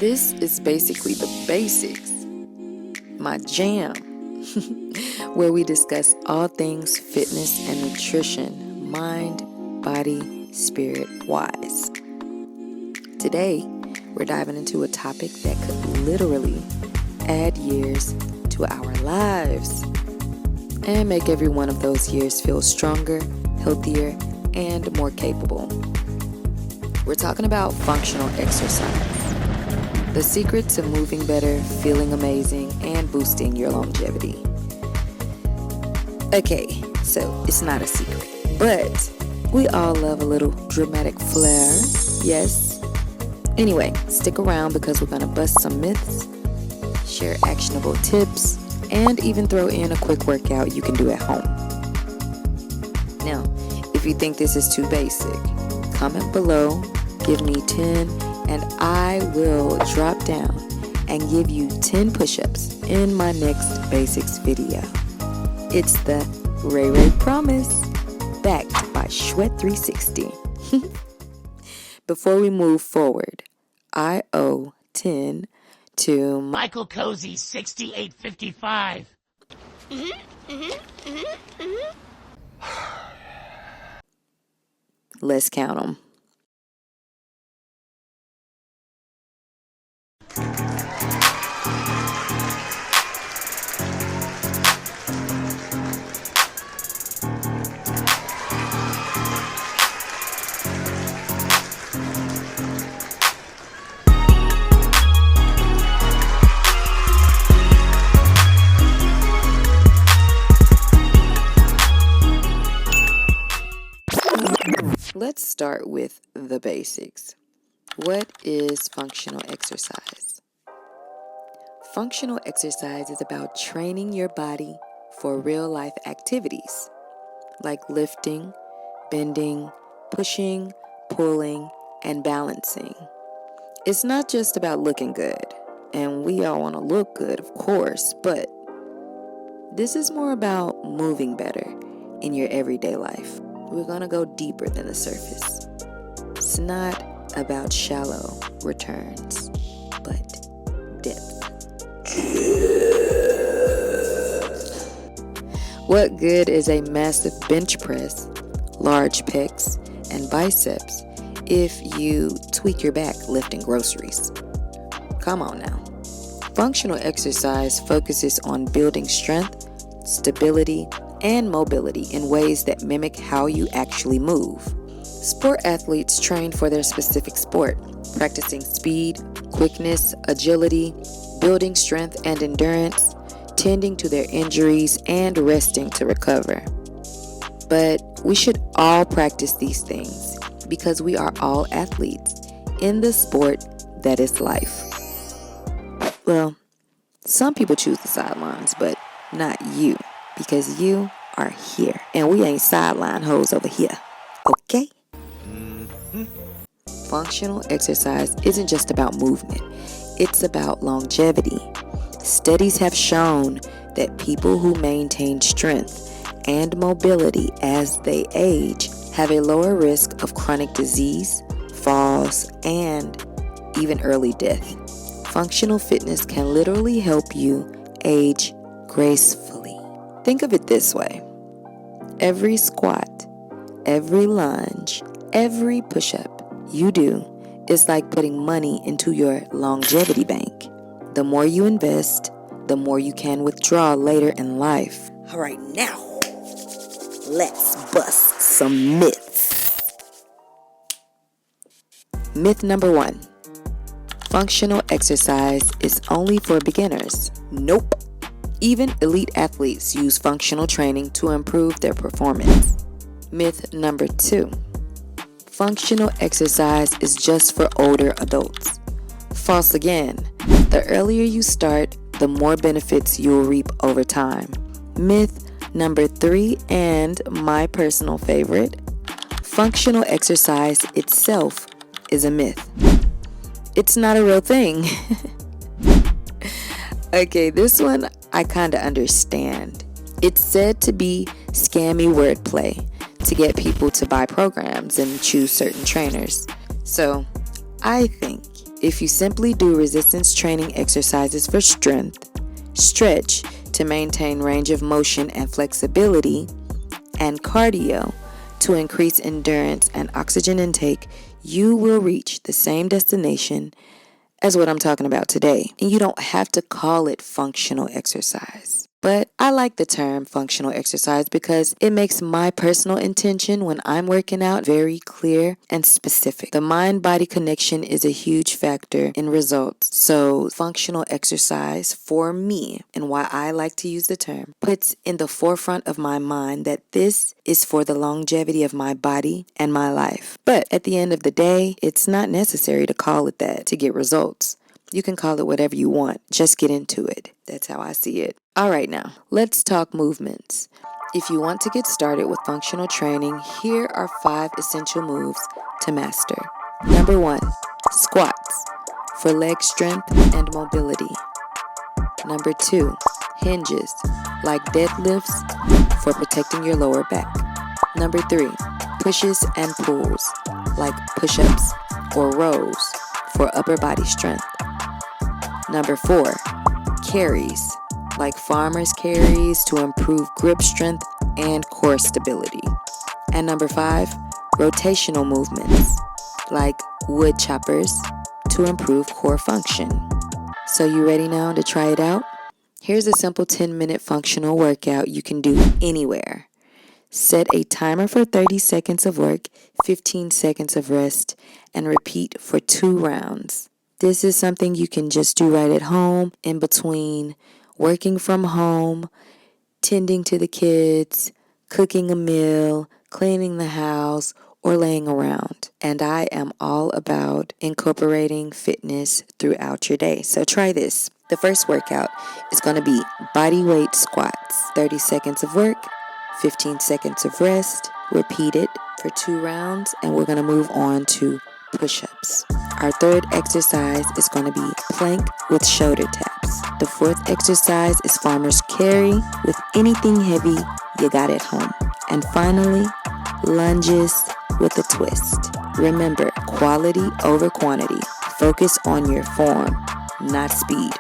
This is basically the basics, my jam, where we discuss all things fitness and nutrition, mind, body, spirit wise. Today, we're diving into a topic that could literally add years to our lives and make every one of those years feel stronger, healthier, and more capable. We're talking about functional exercise, the secret to moving better, feeling amazing, and boosting your longevity. Okay, so it's not a secret, but we all love a little dramatic flair, yes? Anyway, stick around because we're gonna bust some myths, share actionable tips, and even throw in a quick workout you can do at home. Now, if you think this is too basic, comment below, give me 10, and I will drop down and give you 10 push-ups in my next basics video. It's the Ray Promise, backed by Shwet 360. Before we move forward, I owe 10 to Michael Cozy, 6855. Let's count them. Let's start with the basics. What is functional exercise? Functional exercise is about training your body for real life activities like lifting, bending, pushing, pulling, and balancing. It's not just about looking good, and we all want to look good, of course, but this is more about moving better in your everyday life. We're going to go deeper than the surface. It's not about shallow returns, but depth. What good is a massive bench press, large pecs, and biceps if you tweak your back lifting groceries? Come on now. Functional exercise focuses on building strength, stability, and mobility in ways that mimic how you actually move. Sport athletes train for their specific sport, practicing speed, quickness, agility, building strength and endurance, tending to their injuries, and resting to recover. But we should all practice these things because we are all athletes in the sport that is life. Well, some people choose the sidelines, but not you. Because you are here, and we ain't sideline hoes over here, okay? Functional exercise isn't just about movement. It's about longevity. Studies have shown that people who maintain strength and mobility as they age have a lower risk of chronic disease, falls, and even early death. Functional fitness can literally help you age gracefully. Think of it this way. Every squat, every lunge, every push-up you do is like putting money into your longevity bank. The more you invest, the more you can withdraw later in life. All right, now, let's bust some myths. Myth number 1. Functional exercise is only for beginners. Nope. Even elite athletes use functional training to improve their performance. Myth number 2. Functional exercise is just for older adults. False again. The earlier you start, the more benefits you'll reap over time. Myth number 3, and my personal favorite, functional exercise itself is a myth. It's not a real thing. Okay, this one I kind of understand. It's said to be scammy wordplay to get people to buy programs and choose certain trainers. So I think If you simply do resistance training exercises for strength, stretch to maintain range of motion and flexibility, and cardio to increase endurance and oxygen intake, you will reach the same destination as what I'm talking about today. And you don't have to call it functional exercise. But I like the term functional exercise because it makes my personal intention when I'm working out very clear and specific. The mind-body connection is a huge factor in results. So functional exercise for me, and why I like to use the term, puts in the forefront of my mind that this is for the longevity of my body and my life. But at the end of the day, it's not necessary to call it that to get results. You can call it whatever you want. Just get into it. That's how I see it. All right, now, let's talk movements. If you want to get started with functional training, here are 5 essential moves to master. Number 1, squats for leg strength and mobility. Number 2, hinges like deadlifts for protecting your lower back. Number 3, pushes and pulls like push-ups or rows for upper body strength. Number 4, carries like farmer's carries to improve grip strength and core stability. And number 5, rotational movements like wood choppers to improve core function. So you ready now to try it out? Here's a simple 10-minute functional workout you can do anywhere. Set a timer for 30 seconds of work, 15 seconds of rest, and repeat for 2 rounds. This is something you can just do right at home, in between working from home, tending to the kids, cooking a meal, cleaning the house, or laying around. And I am all about incorporating fitness throughout your day. So try this. The first workout is going to be body weight squats. 30 seconds of work, 15 seconds of rest. Repeat it for 2 rounds, and we're going to move on to push-ups. Our third exercise is going to be plank with shoulder taps. The fourth exercise is farmer's carry with anything heavy you got at home. And finally, lunges with a twist. Remember, quality over quantity. Focus on your form, not speed.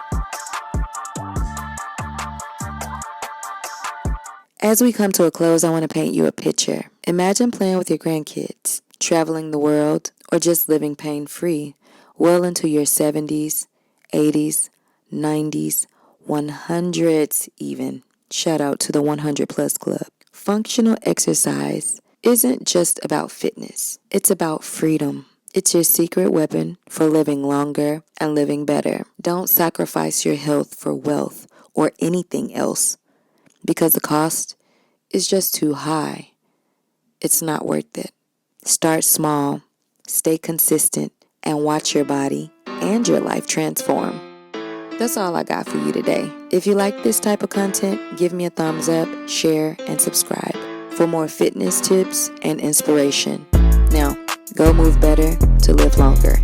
As we come to a close, I want to paint you a picture. Imagine playing with your grandkids, traveling the world, or just living pain-free well into your 70s, 80s, 90s, 100s even. Shout out to the 100 Plus Club. Functional exercise isn't just about fitness. It's about freedom. It's your secret weapon for living longer and living better. Don't sacrifice your health for wealth or anything else because the cost is just too high. It's not worth it. Start small, stay consistent, and watch your body and your life transform. That's all I got for you today. If you like this type of content, give me a thumbs up, share, and subscribe for more fitness tips and inspiration. Now, go move better to live longer.